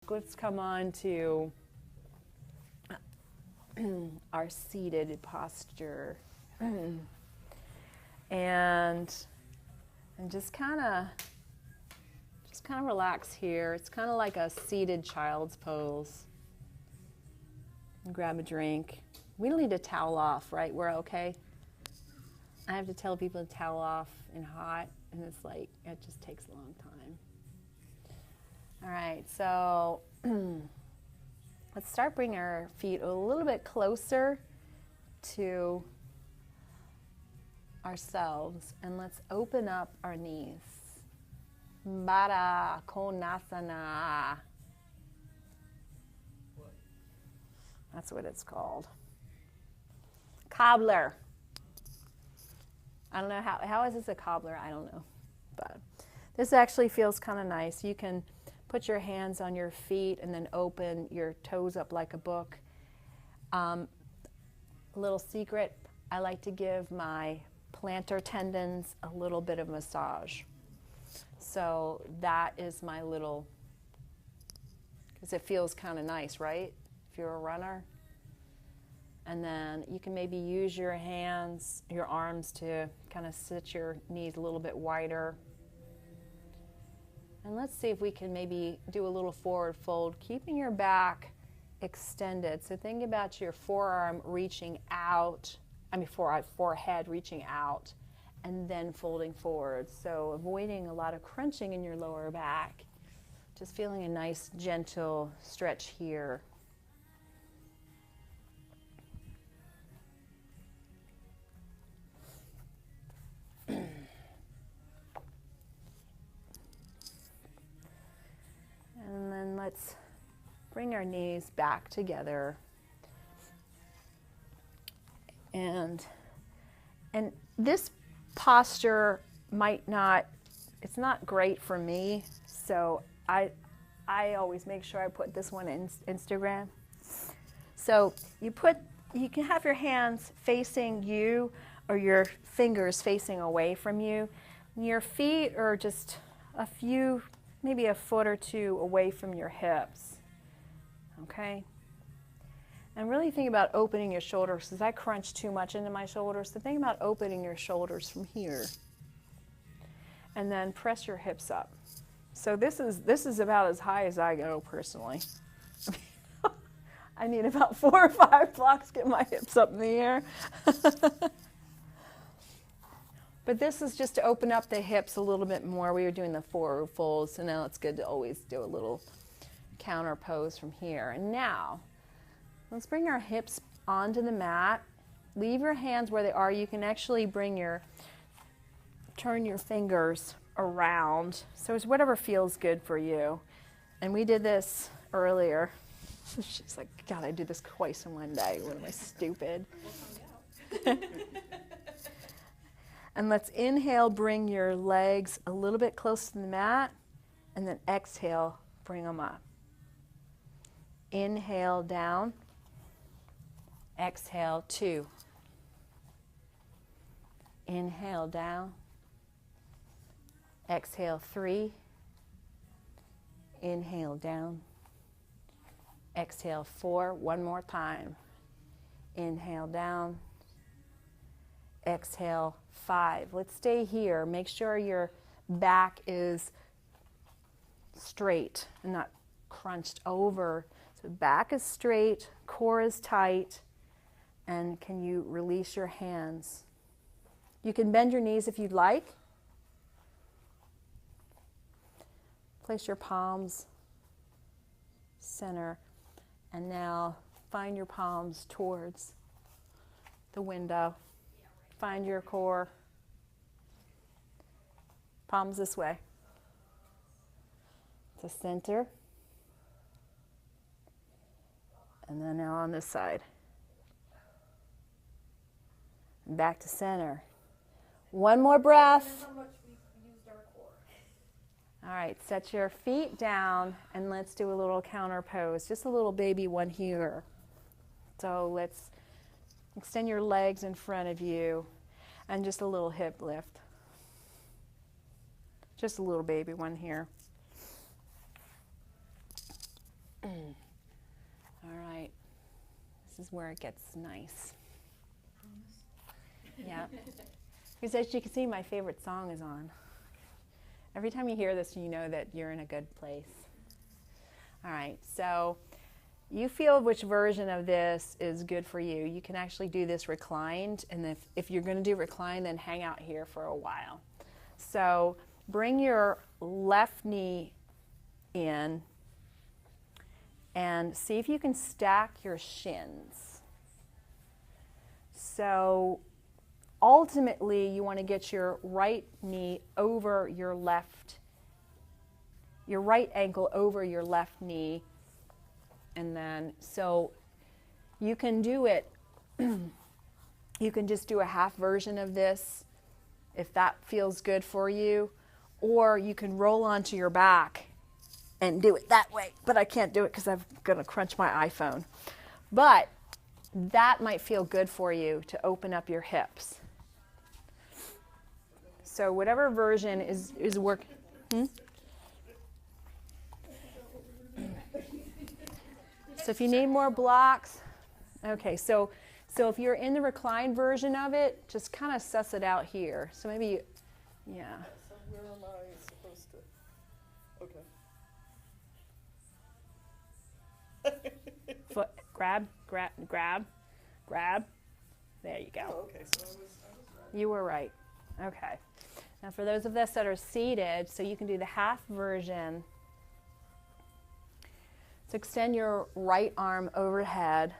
Let's come on to our seated posture. and just kind of relax here. It's kind of like a seated child's pose. Grab a drink. We don't need to towel off, right? We're okay. I have to tell people to towel off in hot, and it's like, it just takes a long time. All right, so let's start bringing our feet a little bit closer to ourselves, and let's open up our knees. Baddha Konasana. That's what it's called. Cobbler. I don't know how is this a cobbler? I don't know. But this actually feels kind of nice. You can put your hands on your feet and then open your toes up like a book. A little secret, I like to give my plantar tendons a little bit of massage. So that is my little, because it feels kind of nice, right? If you're a runner. And then you can maybe use your hands, your arms to kind of sit your knees a little bit wider. And let's see if we can maybe do a little forward fold, keeping your back extended. So think about your forearm reaching out, forehead reaching out, and then folding forward. So avoiding a lot of crunching in your lower back. Just feeling a nice, gentle stretch here. And then let's bring our knees back together. And this posture it's not great for me, so I always make sure I put this one in Instagram. So you can have your hands facing you or your fingers facing away from you. And your feet are just maybe a foot or two away from your hips, okay? And really think about opening your shoulders, because I crunch too much into my shoulders, so think about opening your shoulders from here. And then press your hips up. So this is about as high as I go personally. I need about 4 or 5 blocks to get my hips up in the air. But this is just to open up the hips a little bit more. We were doing the forward folds, so now it's good to always do a little counter pose from here. And now, let's bring our hips onto the mat. Leave your hands where they are. You can actually turn your fingers around. So it's whatever feels good for you. And we did this earlier. She's like, God, I do this twice in one day. What am I, stupid? And let's inhale, bring your legs a little bit close to the mat, and then exhale, bring them up. Inhale down, exhale 2. Inhale down, exhale 3. Inhale down, exhale 4. One more time. Inhale down, exhale 5. Let's stay here. Make sure your back is straight and not crunched over. So back is straight, core is tight, and can you release your hands? You can bend your knees if you'd like. Place your palms center, and now find your palms towards the window. Find your core. Palms this way. To center. And then now on this side. Back to center. One more breath. All right, set your feet down and let's do a little counter pose. Just a little baby one here. So let's extend your legs in front of you and just a little hip lift. Just a little baby one here. All right. This is where it gets nice. Yeah. Because as you can see, my favorite song is on. Every time you hear this, you know that you're in a good place. All right, so you feel which version of this is good for you. You can actually do this reclined, and if you're going to do reclined, then hang out here for a while. So bring your left knee in and see if you can stack your shins. So ultimately, you want to get your right knee over your right ankle over your left knee. And then, so you can do it, you can just do a half version of this if that feels good for you, or you can roll onto your back and do it that way. But I can't do it because I'm going to crunch my iPhone. But that might feel good for you to open up your hips. So whatever version is working. So if you need more blocks, okay, so if you're in the reclined version of it, just kind of suss it out here. So maybe you, yeah. So where am I supposed to? Okay. Foot, grab. There you go. Oh, okay, so I was right. You were right. Okay. Now for those of us that are seated, so you can do the half version. So extend your right arm overhead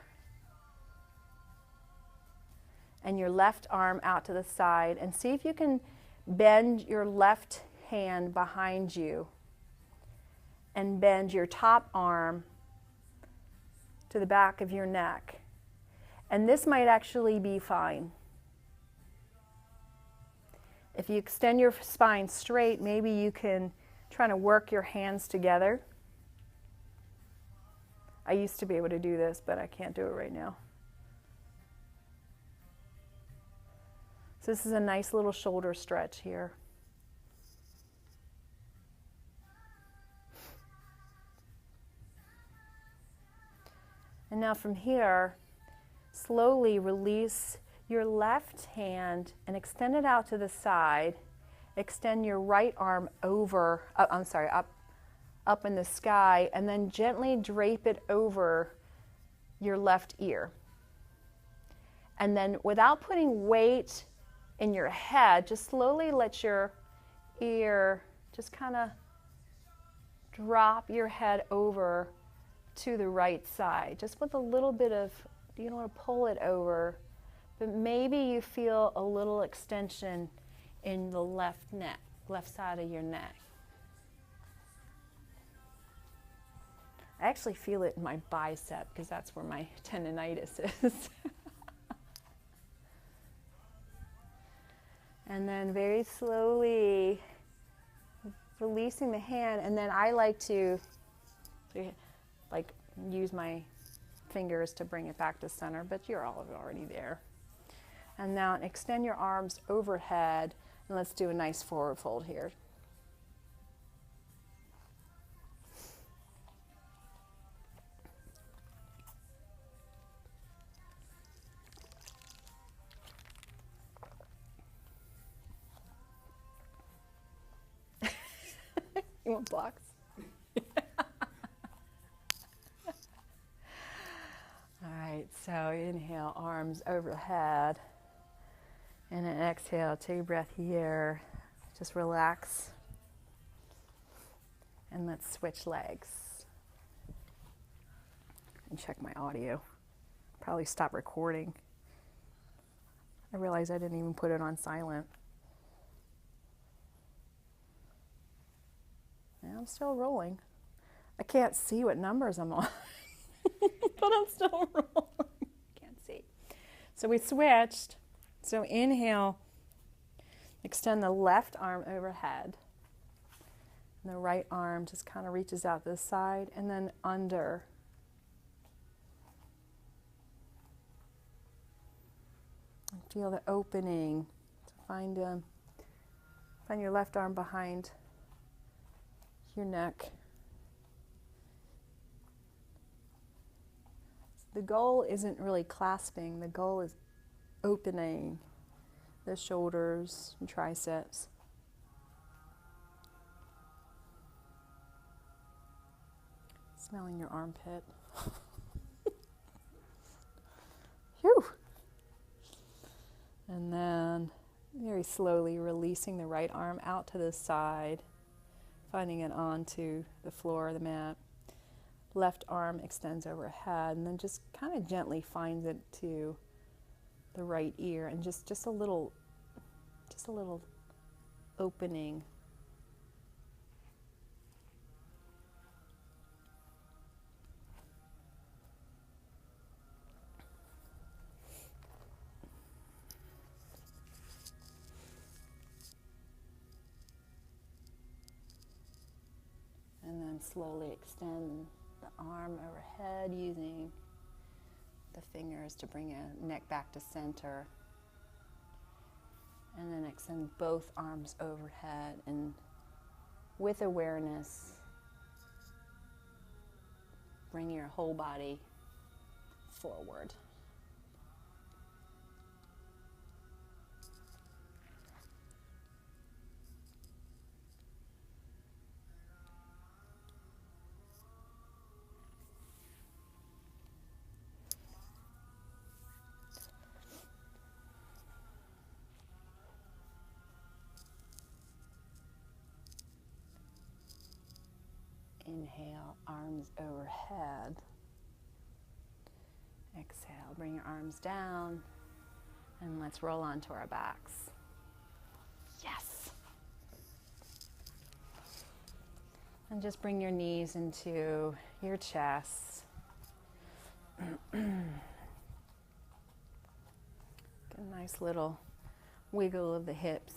and your left arm out to the side, and see if you can bend your left hand behind you and bend your top arm to the back of your neck. And this might actually be fine. If you extend your spine straight, maybe you can try to work your hands together. I used to be able to do this, but I can't do it right now. So this is a nice little shoulder stretch here. And now from here, slowly release your left hand and extend it out to the side. Extend your right arm over, up in the sky, and then gently drape it over your left ear. And then without putting weight in your head, just slowly let your ear just kind of drop your head over to the right side, just with a little bit of, you don't want to pull it over, but maybe you feel a little extension in the left side of your neck. I actually feel it in my bicep because that's where my tendonitis is. And then very slowly releasing the hand, and then I like to use my fingers to bring it back to center, but you're already there. And now extend your arms overhead, and let's do a nice forward fold here. You want blocks? All right, so inhale, arms overhead. And then exhale, take a breath here. Just relax. And let's switch legs. And check my audio. Probably stop recording. I realized I didn't even put it on silent. I'm still rolling. I can't see what numbers I'm on, but I'm still rolling. Can't see. So we switched. So inhale, extend the left arm overhead. And the right arm just kind of reaches out to the side and then under. And feel the opening. So find your left arm behind your neck. the goal isn't really clasping, the goal is opening the shoulders and triceps. Smelling your armpit. Phew. And then very slowly releasing the right arm out to the side, finding it onto the floor of the mat. Left arm extends overhead, and then just kind of gently finds it to the right ear, and just a little opening. And then slowly extend the arm overhead using the fingers to bring your neck back to center. And then extend both arms overhead, and with awareness, bring your whole body forward. Inhale, arms overhead. Exhale, bring your arms down, and let's roll onto our backs. Yes! And just bring your knees into your chest. Get a nice little wiggle of the hips.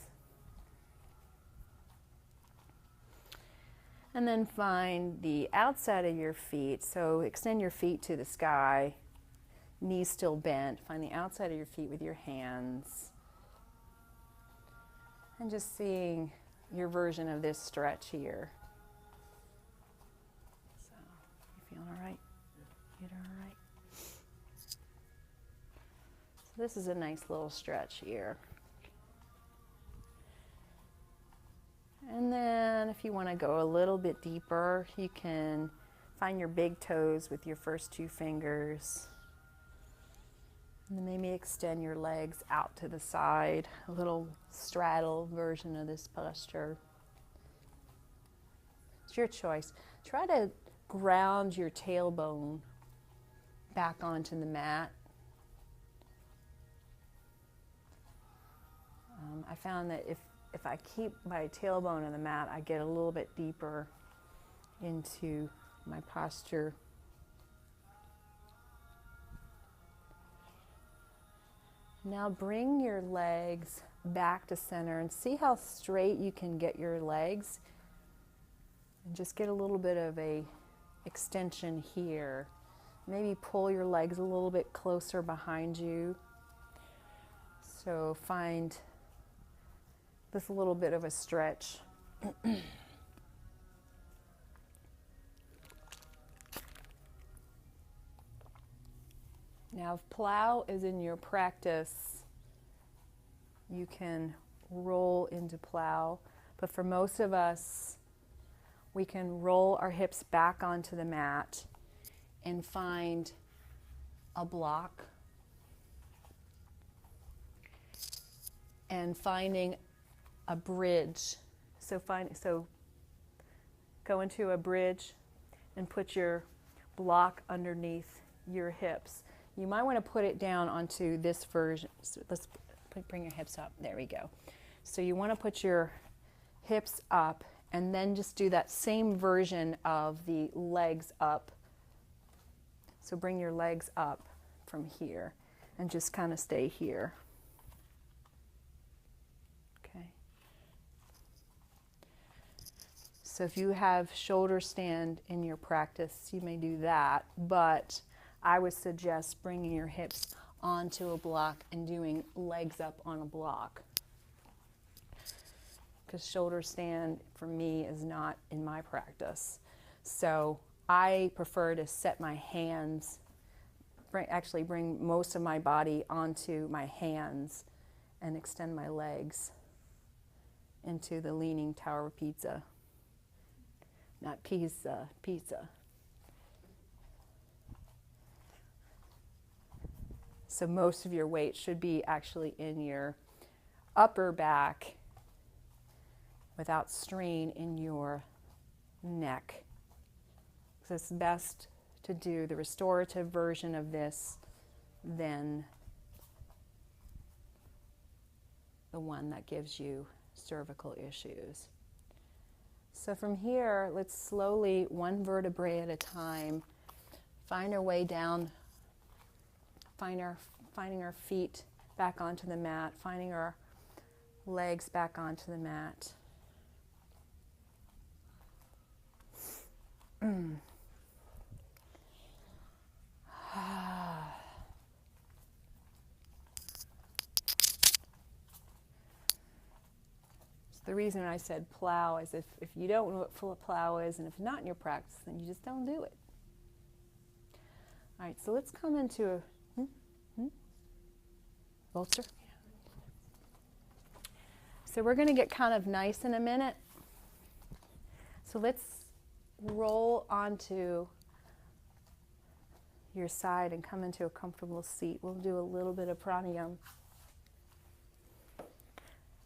And then find the outside of your feet. So extend your feet to the sky, knees still bent. Find the outside of your feet with your hands. And just seeing your version of this stretch here. So, you feeling all right? You doing all right? So this is a nice little stretch here. And then if you want to go a little bit deeper, you can find your big toes with your first two fingers. And then maybe extend your legs out to the side, a little straddle version of this posture. It's your choice. Try to ground your tailbone back onto the mat. I found that if I keep my tailbone on the mat, I get a little bit deeper into my posture. Now bring your legs back to center and see how straight you can get your legs. And just get a little bit of a extension here. Maybe pull your legs a little bit closer behind you. So find this little bit of a stretch. Now, if plow is in your practice, you can roll into plow. But for most of us, we can roll our hips back onto the mat and find a block. And finding a bridge. So go into a bridge and put your block underneath your hips. You might want to put it down onto this version. So let's bring your hips up. There we go. So you want to put your hips up and then just do that same version of the legs up. So bring your legs up from here and just kind of stay here. So if you have shoulder stand in your practice, you may do that, but I would suggest bringing your hips onto a block and doing legs up on a block. Because shoulder stand, for me, is not in my practice. So I prefer to set my hands actually bring most of my body onto my hands and extend my legs into the leaning tower of pizza. Not pizza, pizza. So most of your weight should be actually in your upper back without strain in your neck. So it's best to do the restorative version of this than the one that gives you cervical issues. So from here, let's slowly, one vertebrae at a time, find our way down, finding our feet back onto the mat, finding our legs back onto the mat. The reason I said plow is if you don't know what plow is, and if it's not in your practice, then you just don't do it. All right, so let's come into a bolster. So we're going to get kind of nice in a minute. So let's roll onto your side and come into a comfortable seat. We'll do a little bit of pranayama.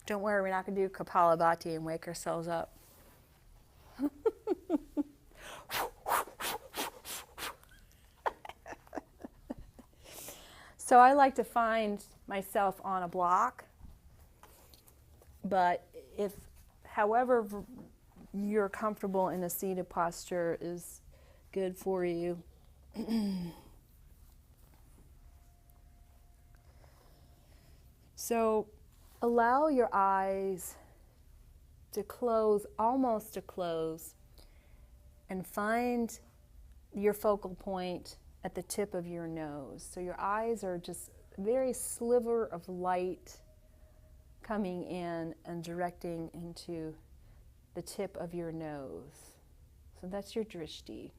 Don't worry, we're not going to do Kapalabhati and wake ourselves up. So I like to find myself on a block, but if, however you're comfortable in a seated posture is good for you. So allow your eyes to close, almost to close, and find your focal point at the tip of your nose. So your eyes are just a very sliver of light coming in and directing into the tip of your nose. So that's your drishti.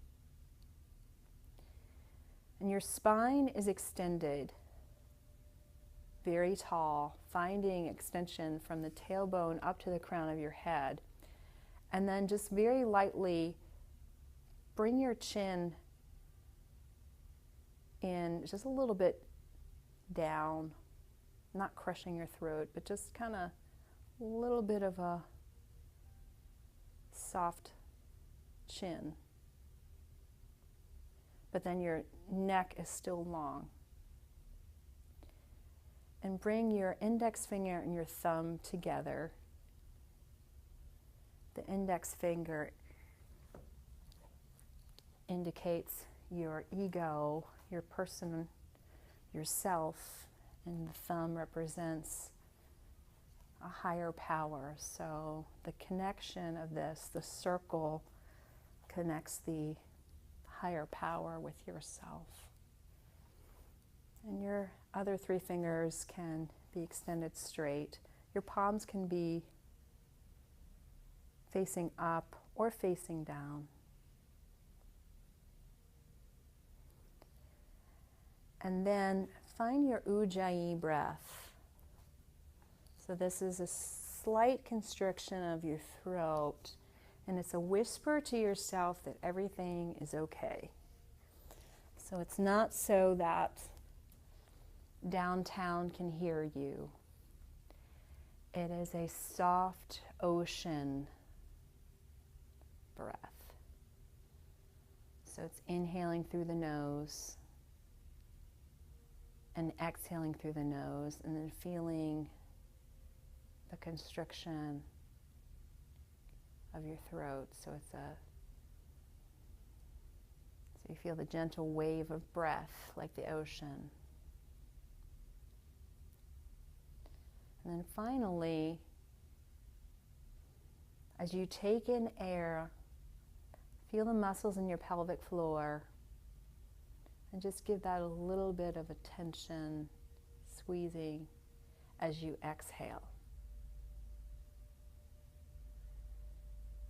And your spine is extended, very tall, finding extension from the tailbone up to the crown of your head. And then just very lightly bring your chin in just a little bit down, not crushing your throat, but just kind of a little bit of a soft chin. But then your neck is still long. And bring your index finger and your thumb together. The index finger indicates your ego, your person, yourself, and the thumb represents a higher power. So the connection of this, the circle, connects the higher power with yourself. And your other three fingers can be extended straight. Your palms can be facing up or facing down. And then find your Ujjayi breath. So this is a slight constriction of your throat, and it's a whisper to yourself that everything is okay. So it's not so that downtown can hear you. It is a soft ocean breath. So it's inhaling through the nose and exhaling through the nose, and then feeling the constriction of your throat. So you feel the gentle wave of breath like the ocean. And then finally, as you take in air, feel the muscles in your pelvic floor and just give that a little bit of attention, squeezing as you exhale.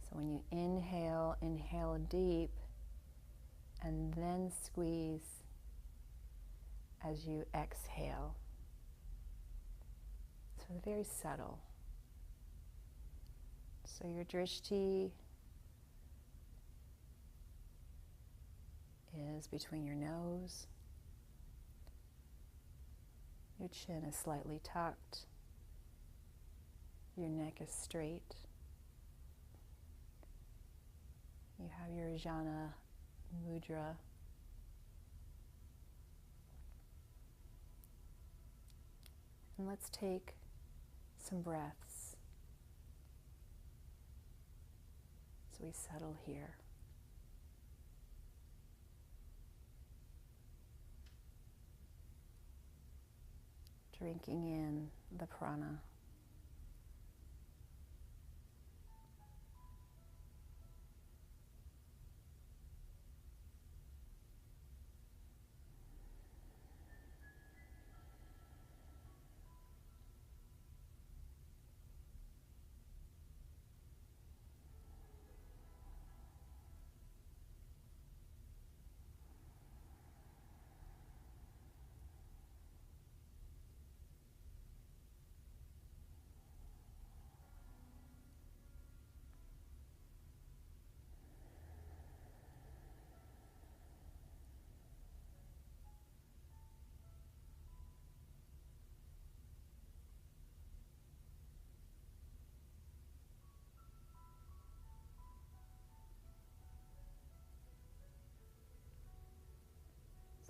So when you inhale, inhale deep and then squeeze. as you exhale. So very subtle. So your drishti is between your nose. Your chin is slightly tucked. Your neck is straight. You have your jhana mudra. And let's take some breaths so we settle here. Drinking in the prana.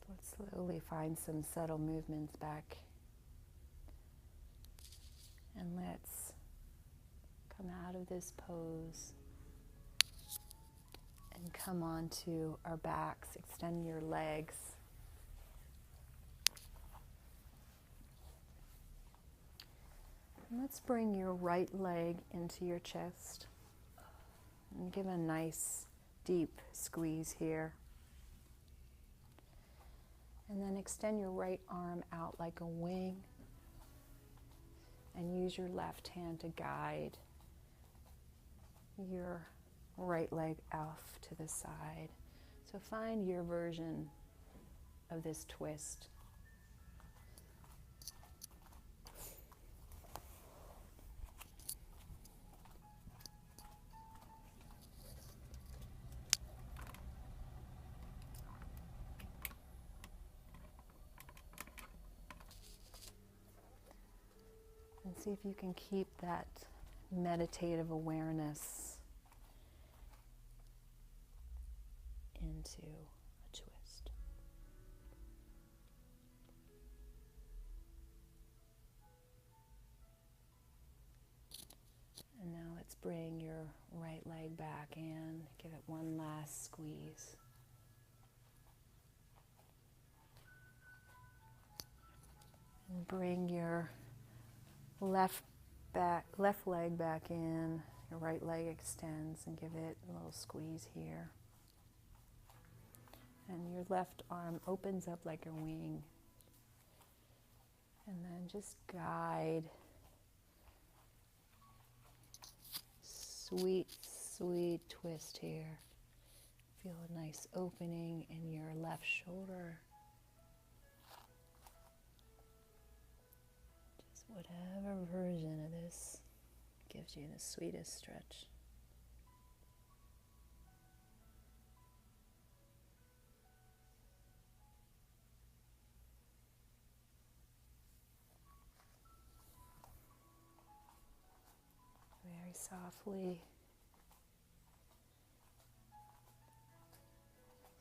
Let's slowly find some subtle movements back. And let's come out of this pose and come onto our backs. Extend your legs. And let's bring your right leg into your chest and give a nice deep squeeze here. And then extend your right arm out like a wing and use your left hand to guide your right leg off to the side. So find your version of this twist. And see if you can keep that meditative awareness into a twist. And now let's bring your right leg back in. Give it one last squeeze. And bring your left leg back in. Your right leg extends and give it a little squeeze here. And your left arm opens up like a wing. And then just guide. Sweet, sweet twist here. Feel a nice opening in your left shoulder. Just whatever version of this gives you the sweetest stretch. Very softly.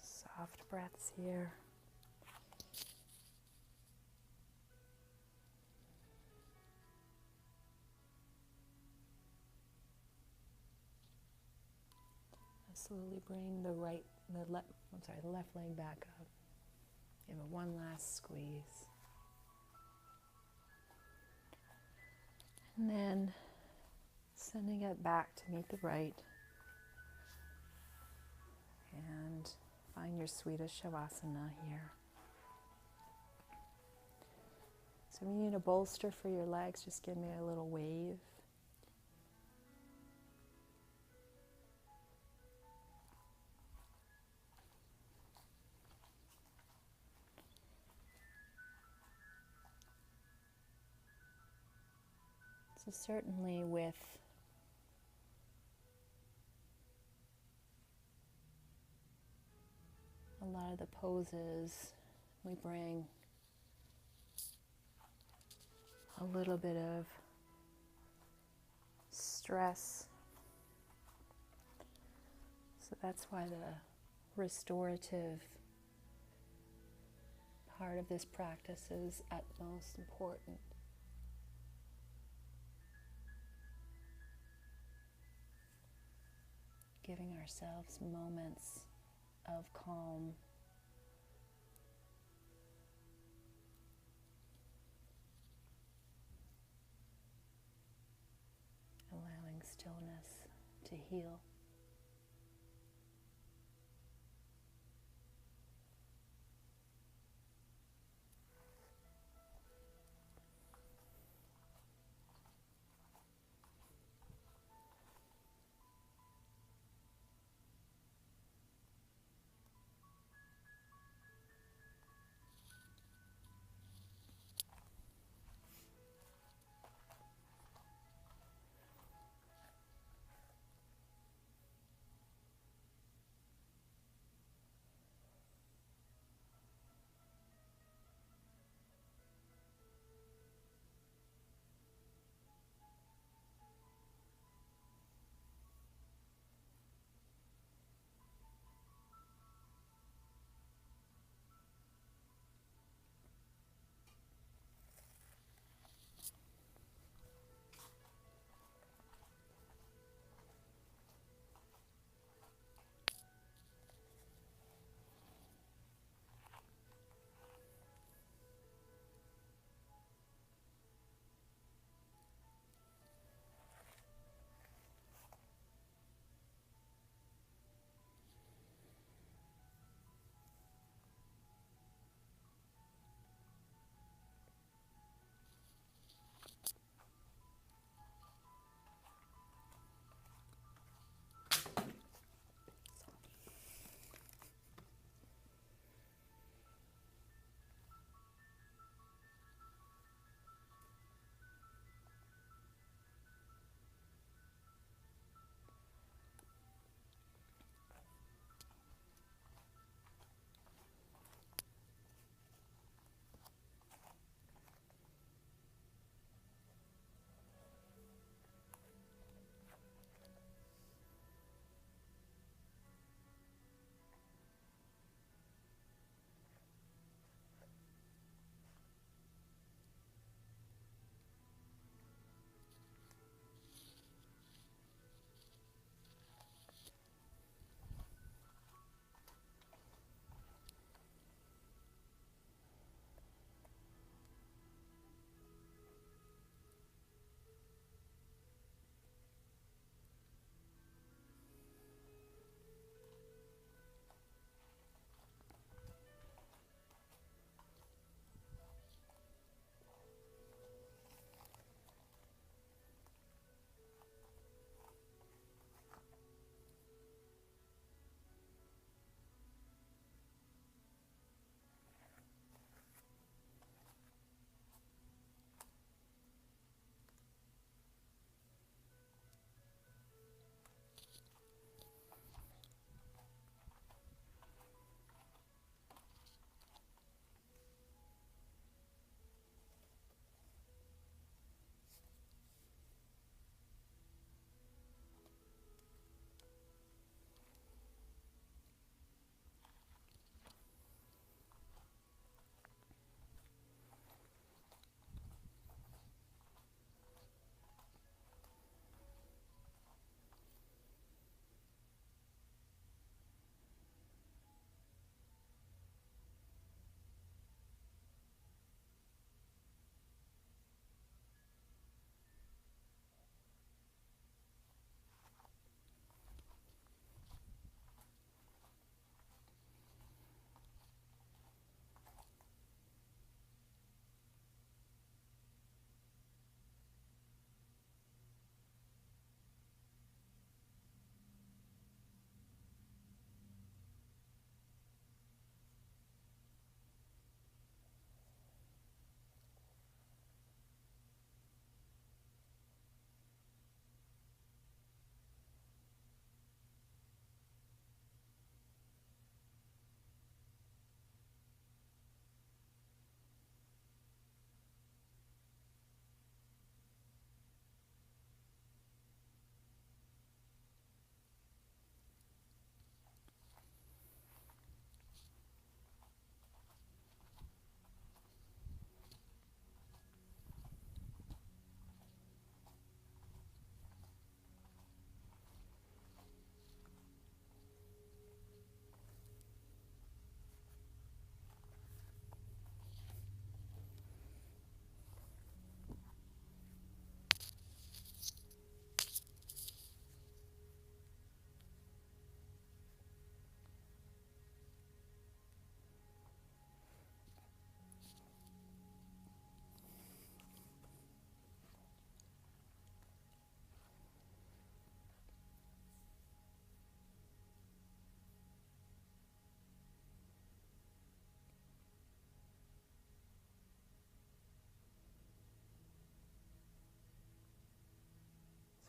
Soft breaths here. Slowly bring the left leg back up. Give it one last squeeze. And then sending it back to meet the right. And find your sweetest shavasana here. So when you need a bolster for your legs, just give me a little wave. So certainly with a lot of the poses, we bring a little bit of stress. So that's why the restorative part of this practice is at most important. Giving ourselves moments of calm, allowing stillness to heal.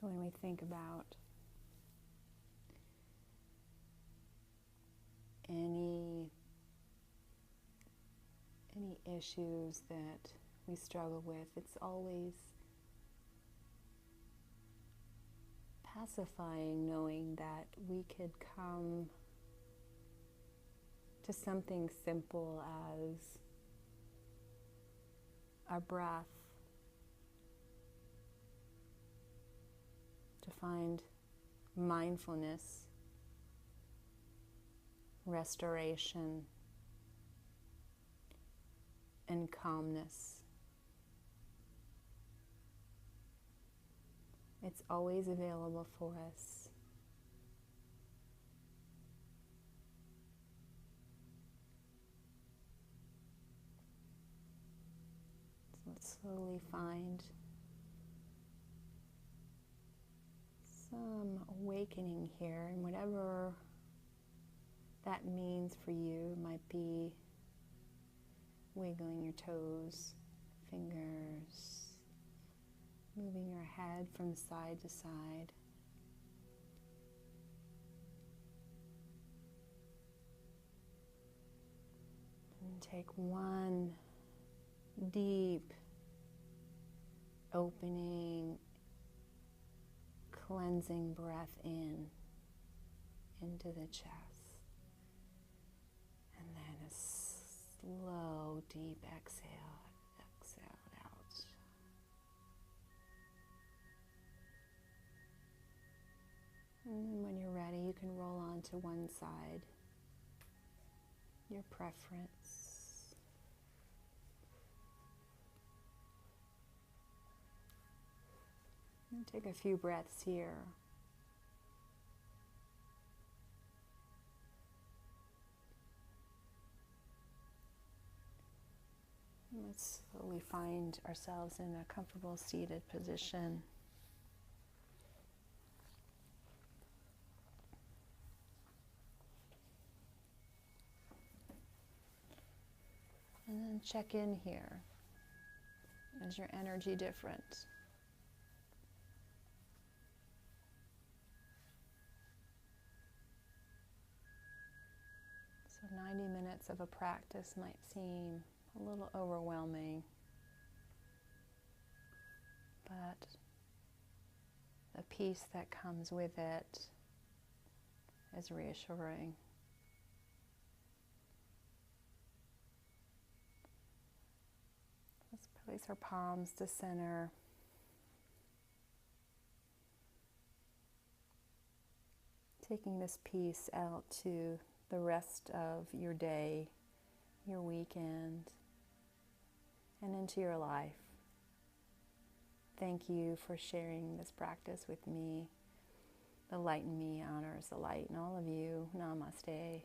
So when we think about any issues that we struggle with, it's always pacifying knowing that we could come to something simple as our breath, to find mindfulness, restoration, and calmness. It's always available for us. So let's slowly find some awakening here, and whatever that means for you. It might be wiggling your toes, fingers, moving your head from side to side. And take one deep opening, cleansing breath into the chest. And then a slow, deep exhale out. And then when you're ready, you can roll on to one side, your preference. And take a few breaths here. Let's slowly find ourselves in a comfortable seated position. And then check in here. Is your energy different? So 90 minutes of a practice might seem a little overwhelming, but the peace that comes with it is reassuring. Let's place our palms to center. Taking this peace out to the rest of your day, your weekend, and into your life. Thank you for sharing this practice with me. The light in me honors the light in all of you. Namaste.